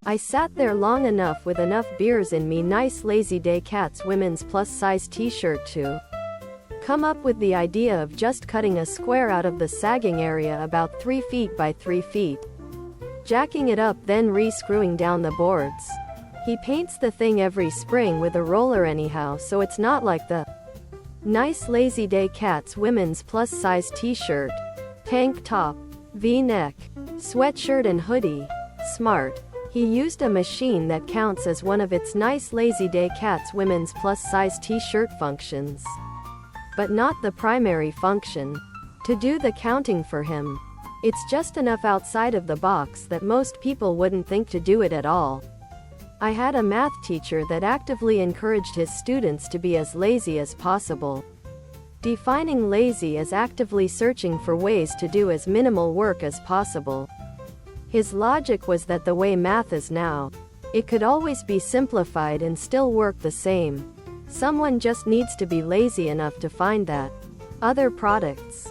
I sat there long enough with enough beers in me, nice lazy day cats women's plus size t-shirt to come up with the idea of just cutting a square out of the sagging area about 3 feet by 3 feet. Jacking it up, then re-screwing down the boards. He paints the thing every spring with a roller anyhow, so it's not like the nice lazy day cats women's plus size t-shirt, tank top, v-neck, sweatshirt and hoodie. Smart. He used a machine that counts as one of its nice lazy day cats women's plus size t-shirt functions, but not the primary function. To do the counting for him, it's just enough outside of the box that most people wouldn't think to do it at all. I had a math teacher that actively encouraged his students to be as lazy as possible. Defining lazy as actively searching for ways to do as minimal work as possible. His logic was that the way math is now, it could always be simplified and still work the same. Someone just needs to be lazy enough to find that. Other products.